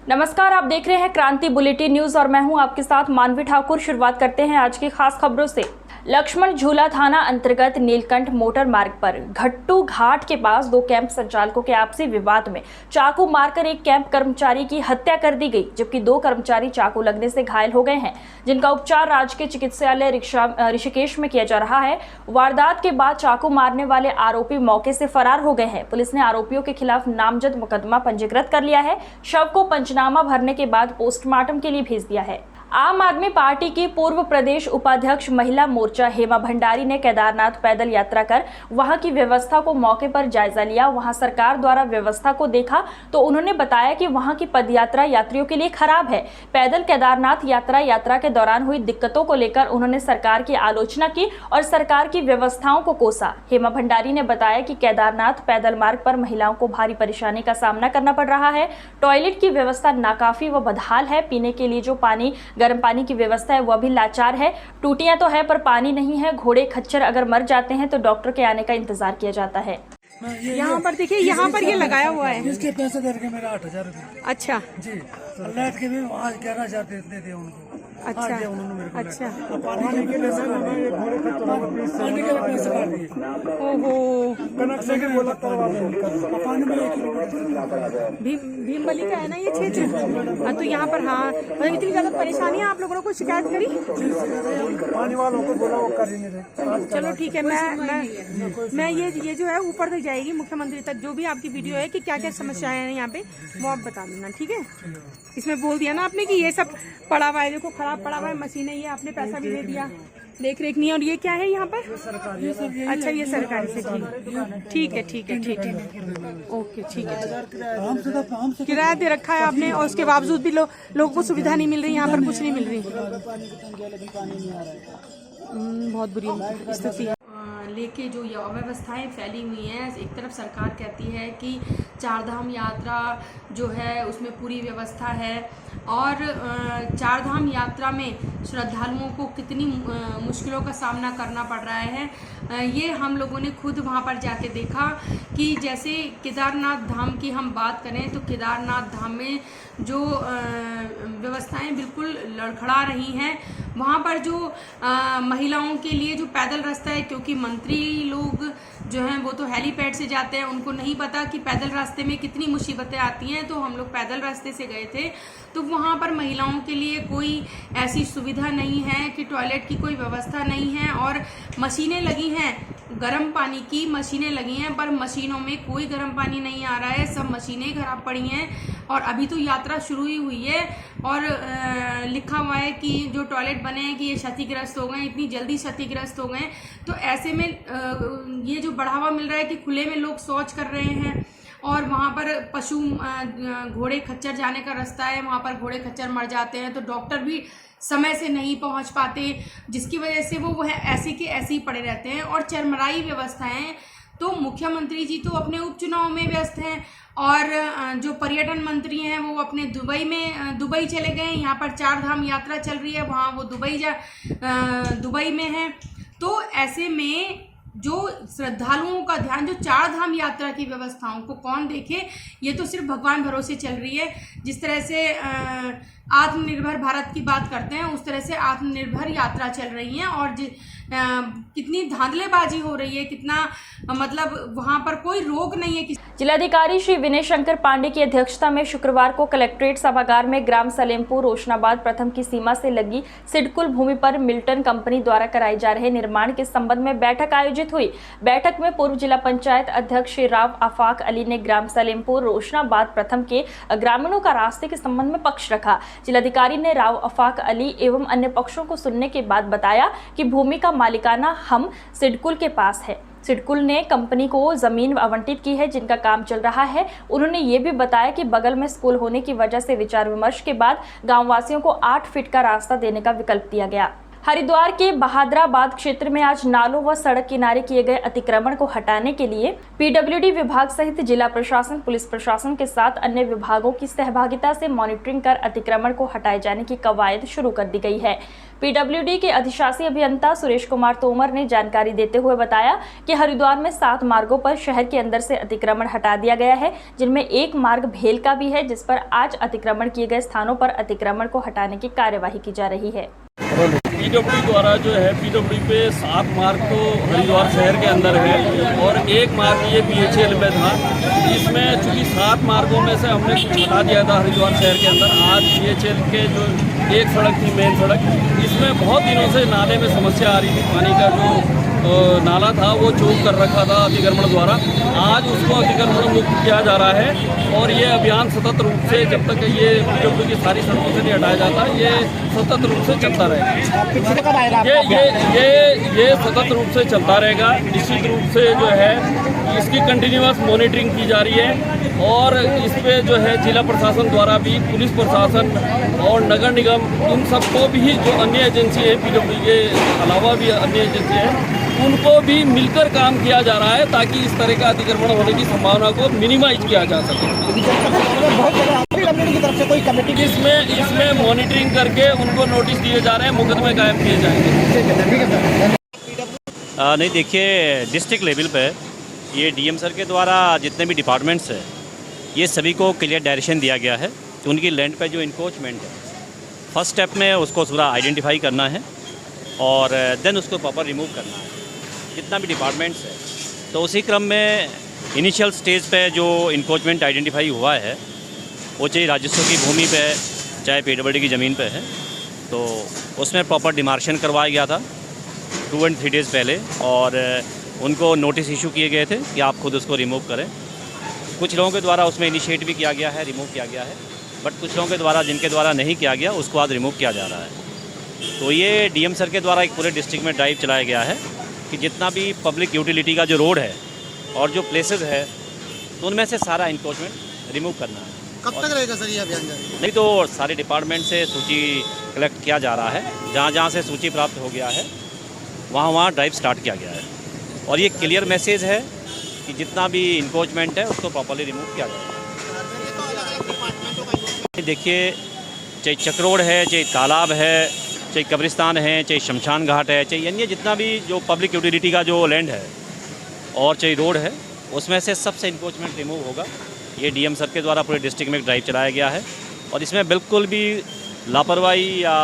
नमस्कार, आप देख रहे हैं क्रांति बुलेटिन न्यूज और मैं हूं आपके साथ मानवी ठाकुर। शुरुआत करते हैं आज की खास खबरों से। लक्ष्मण झूला थाना अंतर्गत नीलकंठ मोटर मार्ग पर घट्टू घाट के पास दो कैंप संचालकों के आपसी विवाद में चाकू मारकर एक कैंप कर्मचारी की हत्या कर दी गई, जबकि दो कर्मचारी चाकू लगने से घायल हो गए हैं, जिनका उपचार राजकीय चिकित्सालय ऋषिकेश में किया जा रहा है। वारदात के बाद चाकू मारने वाले आरोपी मौके से फरार हो गए हैं। पुलिस ने आरोपियों के खिलाफ नामजद मुकदमा पंजीकृत कर लिया है। शव को पंचनामा भरने के बाद पोस्टमार्टम के लिए भेज दिया है। आम आदमी पार्टी की पूर्व प्रदेश उपाध्यक्ष महिला मोर्चा हेमा भंडारी ने केदारनाथ पैदल यात्रा कर वहां की व्यवस्था को मौके पर जायजा लिया। वहां सरकार द्वारा व्यवस्था को देखा तो उन्होंने बताया कि वहां की पदयात्रा यात्रियों के लिए खराब है। पैदल केदारनाथ यात्रा के दौरान हुई दिक्कतों को लेकर उन्होंने सरकार की आलोचना की और सरकार की व्यवस्थाओं को कोसा। हेमा भंडारी ने बताया कि केदारनाथ पैदल मार्ग पर महिलाओं को भारी परेशानी का सामना करना पड़ रहा है। टॉयलेट की व्यवस्था नाकाफी व बदहाल है। पीने के लिए जो गर्म पानी की व्यवस्था है वह भी लाचार है। टूटियां तो है पर पानी नहीं है। घोड़े खच्चर अगर मर जाते हैं तो डॉक्टर के आने का इंतजार किया जाता है। यहाँ पर देखिए, यहाँ पर ये लगाया हुआ है। इसके पैसे करके मेरा 8,000 रुपये। अच्छा जी, लाइट के भी आज 11,000 दे दिए उनको। अच्छा उन्होंने मेरे को अच्छा। पानी के पैसे काट दिए। ओहो, कनेक्शन के बोला पानी में भीमबली का है ना ये क्षेत्र। हाँ, तो यहाँ पर हाँ मतलब इतनी ज्यादा परेशानी है। आप लोगों ने कोई शिकायत करी? पानी वालों को बोला वो कर ही नहीं रहे। चलो ठीक है, मैं ये जो है ऊपर तक जाएगी मुख्यमंत्री तक। जो भी आपकी वीडियो है कि क्या क्या समस्याएं हैं यहाँ पे वो आप बता देना, ठीक है। इसमें बोल दिया ना आपने कि ये सब पड़ा हुआ है, देखो खराब पड़ा हुआ है, मशीनें ये आपने पैसा भी दे दिया, देख रेख नहीं। और ये क्या है यहाँ पर? अच्छा, ये सरकारी से ठीक है ओके, ठीक है। किराया दे रखा है आपने और उसके बावजूद भी लोगों को सुविधा नहीं मिल रही, यहाँ पर कुछ नहीं मिल रही। बहुत बुरी स्थिति है। लेके जो अव्यवस्थाएं फैली हुई हैं, एक तरफ सरकार कहती है कि चारधाम यात्रा जो है उसमें पूरी व्यवस्था है और चारधाम यात्रा में श्रद्धालुओं को कितनी मुश्किलों का सामना करना पड़ रहा है, ये हम लोगों ने खुद वहाँ पर जाके देखा कि जैसे केदारनाथ धाम की हम बात करें तो केदारनाथ धाम में जो व्यवस्थाएं बिल्कुल लड़खड़ा रही हैं। वहाँ पर जो महिलाओं के लिए जो पैदल रास्ता है, क्योंकि मंत्री लोग जो हैं वो तो हेलीपैड से जाते हैं, उनको नहीं पता कि पैदल रास्ते में कितनी मुसीबतें आती हैं। तो हम लोग पैदल रास्ते से गए थे, तो वहाँ पर महिलाओं के लिए कोई ऐसी सुविधा नहीं है कि टॉयलेट की कोई व्यवस्था नहीं है और मशीनें लगी हैं, गर्म पानी की मशीनें लगी हैं, पर मशीनों में कोई गर्म पानी नहीं आ रहा है। सब मशीनें खराब पड़ी हैं और अभी तो यात्रा शुरू ही हुई है और लिखा हुआ है कि जो टॉयलेट बने हैं कि ये क्षतिग्रस्त हो गए, इतनी जल्दी क्षतिग्रस्त हो गए। तो ऐसे में ये जो बढ़ावा मिल रहा है कि खुले में लोग शौच कर रहे हैं और वहाँ पर पशु घोड़े खच्चर जाने का रास्ता है, वहाँ पर घोड़े खच्चर मर जाते हैं, तो डॉक्टर भी समय से नहीं पहुँच पाते, जिसकी वजह से वो ऐसे के ऐसे ही पड़े रहते हैं। और चरमराई व्यवस्थाएं, तो मुख्यमंत्री जी तो अपने उपचुनाव में व्यस्त हैं और जो पर्यटन मंत्री हैं वो अपने दुबई चले गए। यहाँ पर चारधाम यात्रा चल रही है, वहाँ वो दुबई में है। तो ऐसे में जो श्रद्धालुओं का ध्यान, जो चारधाम यात्रा की व्यवस्थाओं को कौन देखे, ये तो सिर्फ भगवान भरोसे चल रही है। जिस तरह से आत्मनिर्भर भारत की बात करते हैं, उस तरह से आत्मनिर्भर यात्रा चल रही है और कितनी धांधलेबाजी हो रही है, कितना मतलब वहां पर कोई रोक नहीं है। जिलाधिकारी श्री विनय शंकर पांडे की अध्यक्षता में शुक्रवार को कलेक्ट्रेट सभागार में ग्राम सलेमपुर रोशनाबाद प्रथम की सीमा से लगी सिडकुल भूमि पर मिल्टन कंपनी द्वारा कराए जा रहे निर्माण के संबंध में बैठक आयोजित हुई। बैठक में पूर्व जिला पंचायत अध्यक्ष श्री राव आफाक अली ने ग्राम सलेमपुर रोशनाबाद प्रथम के ग्रामीणों का रास्ते के संबंध में पक्ष रखा। जिलाधिकारी ने राव आफाक अली एवं अन्य पक्षों को सुनने के बाद बताया कि भूमि का मालिकाना हम सिडकुल के पास है। सिडकुल ने कंपनी को जमीन आवंटित की है जिनका काम चल रहा है। उन्होंने ये भी बताया कि बगल में स्कूल होने की वजह से विचार विमर्श के बाद गांववासियों को 8 फीट का रास्ता देने का विकल्प दिया गया। हरिद्वार के बहादुराबाद क्षेत्र में आज नालों व सड़क किनारे किए गए अतिक्रमण को हटाने के लिए पीडब्ल्यूडी विभाग सहित जिला प्रशासन, पुलिस प्रशासन के साथ अन्य विभागों की सहभागिता से मॉनिटरिंग कर अतिक्रमण को हटाए जाने की कवायद शुरू कर दी गई है। पीडब्ल्यूडी के अधिशासी अभियंता सुरेश कुमार तोमर ने जानकारी देते हुए बताया कि हरिद्वार में 7 मार्गों पर शहर के अंदर से अतिक्रमण हटा दिया गया है, जिनमें एक मार्ग भेल का भी है, जिस पर आज अतिक्रमण किए गए स्थानों पर अतिक्रमण को हटाने की कार्यवाही की जा रही है। पीडब्ल्यूडी द्वारा जो है पीडब्ल्यूडी पे 7 मार्ग तो हरिद्वार शहर के अंदर है और एक मार्ग ये बीएचएल में था। इसमें चूँकि 7 मार्गों में से हमने कुछ हटा दिया था हरिद्वार शहर के अंदर। आज बीएचएल के जो एक सड़क थी, मेन सड़क, इसमें बहुत दिनों से नाले में समस्या आ रही थी। पानी का जो नाला था वो चौक कर रखा था अतिक्रमण द्वारा। आज उसको अतिक्रमण मुक्त किया जा रहा है और ये अभियान सतत रूप से, जब तक ये पीडब्ल्यूडी की सारी सड़कों से नहीं हटाया जाता, ये सतत रूप से चलता रहेगा। ये सतत रूप से चलता रहेगा। निश्चित रूप से जो है इसकी कंटिन्यूअस मॉनिटरिंग की जा रही है और इस पे जो है जिला प्रशासन द्वारा भी, पुलिस प्रशासन और नगर निगम, इन सबको भी, जो अन्य एजेंसी है पीडब्ल्यूडी के अलावा भी अन्य एजेंसी है, उनको भी मिलकर काम किया जा रहा है ताकि इस तरह का अतिक्रमण होने की संभावना को मिनिमाइज किया जा सके। इसमें मॉनिटरिंग करके उनको नोटिस दिए जा रहे हैं, मुकदमे कायम किए जाएंगे। नहीं, देखिए, डिस्ट्रिक्ट लेवल पे ये डीएम सर के द्वारा जितने भी डिपार्टमेंट्स हैं, ये सभी को क्लियर डायरेक्शन दिया गया है कि उनकी लैंड पे जो इंक्रोचमेंट है, फर्स्ट स्टेप में उसको पूरा आइडेंटिफाई करना है और देन उसको प्रॉपर रिमूव करना है, जितना भी डिपार्टमेंट्स है। तो उसी क्रम में इनिशियल स्टेज पे जो इंक्रोचमेंट आइडेंटिफाई हुआ है, वो चाहे राजस्व की भूमि पे, चाहे पीडब्ल्यूडी की ज़मीन पे है, तो उसमें प्रॉपर डिमार्शन करवाया गया था 2 और 3 डेज़ पहले और उनको नोटिस इशू किए गए थे कि आप खुद उसको रिमूव करें। कुछ लोगों के द्वारा उसमें इनिशिएट भी किया गया है, रिमूव किया गया है, बट कुछ लोगों के द्वारा, जिनके द्वारा नहीं किया गया, उसको आज रिमूव किया जा रहा है। तो ये डीएम सर के द्वारा एक पूरे डिस्ट्रिक्ट में ड्राइव चलाया गया है कि जितना भी पब्लिक यूटिलिटी का जो रोड है और जो प्लेसेस है, तो उनमें से सारा इंक्रोचमेंट रिमूव करना है। कब तक रहेगा सर ये अभियान जारी? नहीं, तो सारे डिपार्टमेंट से सूची कलेक्ट किया जा रहा है। जहाँ जहाँ से सूची प्राप्त हो गया है, वहाँ ड्राइव स्टार्ट किया गया है और ये क्लियर मैसेज है कि जितना भी इंक्रोचमेंट है उसको प्रॉपर्ली रिमूव किया जाएगा। देखिए, चाहे चक्रोड है, चाहे तालाब है, चाहे कब्रिस्तान है, चाहे शमशान घाट है, चाहे अन्य जितना भी जो पब्लिक यूटिलिटी का जो लैंड है और चाहे रोड है, उसमें से सबसे इंक्रोचमेंट रिमूव होगा। ये डीएम सर के द्वारा पूरे डिस्ट्रिक्ट में एक ड्राइव चलाया गया है और इसमें बिल्कुल भी लापरवाही या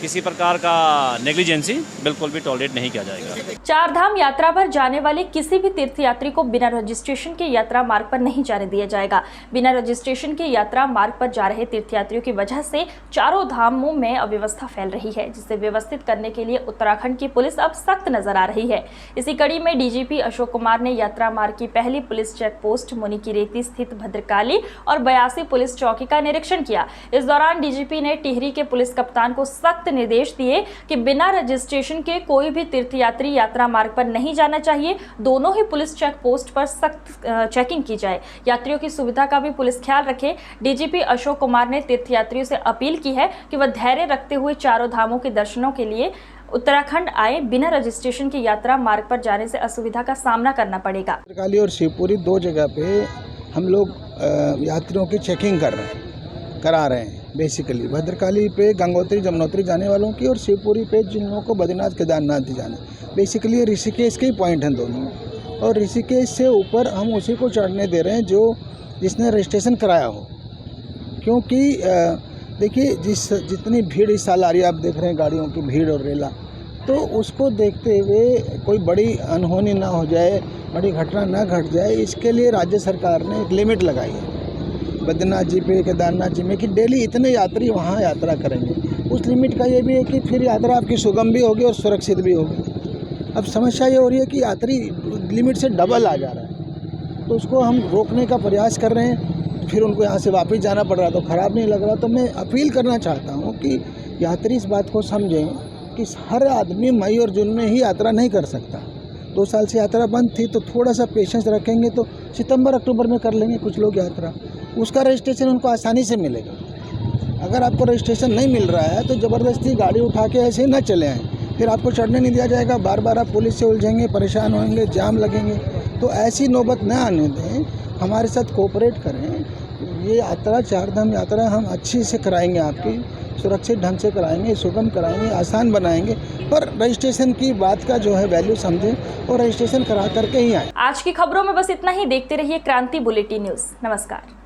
किसी प्रकार का नेग्लिजेंसी बिल्कुल भी टॉलरेट नहीं किया जाएगा। चार धाम यात्रा पर जाने वाले किसी भी तीर्थयात्री को बिना रजिस्ट्रेशन के यात्रा मार्ग पर नहीं जाने दिया जाएगा। बिना रजिस्ट्रेशन के यात्रा मार्ग पर जा रहे तीर्थयात्रियों की वजह से चारों धामों में अव्यवस्था फैल रही है, जिसे व्यवस्थित करने के लिए उत्तराखंड की पुलिस अब सख्त नजर आ रही है। इसी कड़ी में डीजीपी अशोक कुमार ने यात्रा मार्ग की पहली पुलिस चेक पोस्ट मुनिकीरेती स्थित भद्रकाली और 82 पुलिस चौकी का निरीक्षण किया। इस दौरान डीजीपी ने टिहरी के पुलिस कप्तान को सख्त निर्देश दिए कि बिना रजिस्ट्रेशन के कोई भी तीर्थयात्री यात्रा मार्ग पर नहीं जाना चाहिए। दोनों ही पुलिस चेक पोस्ट पर सख्त चेकिंग की जाए। यात्रियों की सुविधा का भी पुलिस ख्याल रखे। डीजीपी अशोक कुमार ने तीर्थयात्रियों से अपील की है कि वह धैर्य रखते हुए चारों धामों के दर्शनों के लिए उत्तराखंड आए। बिना रजिस्ट्रेशन की यात्रा मार्ग पर जाने से असुविधा का सामना करना पड़ेगा। भद्रकाली और शिवपुरी 2 जगह पे हम लोग यात्रियों की चेकिंग करा रहे हैं। बेसिकली भद्रकाली पे गंगोत्री जमुनोत्री जाने वालों की और शिवपुरी पे जिन लोगों को बद्रीनाथ केदारनाथ जाना। बेसिकली ऋषिकेश के ही पॉइंट हैं दोनों, और ऋषिकेश से ऊपर हम उसी को चढ़ने दे रहे हैं जिसने रजिस्ट्रेशन कराया हो। क्योंकि देखिए जितनी भीड़ इस साल आ रही है, आप देख रहे हैं गाड़ियों की भीड़ और रेला, तो उसको देखते हुए कोई बड़ी अनहोनी ना हो जाए, बड़ी घटना ना घट जाए, इसके लिए राज्य सरकार ने एक लिमिट लगाई है बद्रीनाथ जी पे, केदारनाथ जी में, कि डेली इतने यात्री वहाँ यात्रा करेंगे। उस लिमिट का ये भी है कि फिर यात्रा आपकी सुगम भी होगी और सुरक्षित भी होगी। अब समस्या ये हो रही है कि यात्री लिमिट से डबल आ जा रहा है, तो उसको हम रोकने का प्रयास कर रहे हैं। फिर उनको यहाँ से वापस जाना पड़ रहा, तो ख़राब नहीं लग रहा। तो मैं अपील करना चाहता हूँ कि यात्री इस बात को समझें कि हर आदमी मई और जून में ही यात्रा नहीं कर सकता। 2 साल से यात्रा बंद थी, तो थोड़ा सा पेशेंस रखेंगे तो सितंबर अक्टूबर में कर लेंगे कुछ लोग यात्रा। उसका रजिस्ट्रेशन उनको आसानी से मिलेगा। अगर आपको रजिस्ट्रेशन नहीं मिल रहा है तो ज़बरदस्ती गाड़ी उठा के ऐसे न चले आएँ, फिर आपको चढ़ने नहीं दिया जाएगा, बार बार आप पुलिस से उलझेंगे, परेशान होंगे, जाम लगेंगे। तो ऐसी नौबत न आने दें, हमारे साथ कोऑपरेट करें। ये यात्रा, चारधाम यात्रा हम अच्छी से कराएंगे, आपकी सुरक्षित ढंग से कराएंगे, सुगम कराएंगे, आसान बनाएंगे, पर रजिस्ट्रेशन की बात का जो है वैल्यू समझें और रजिस्ट्रेशन करा करके ही आएँ। आज की खबरों में बस इतना ही। देखते रहिए क्रांति बुलेटिन न्यूज़। नमस्कार।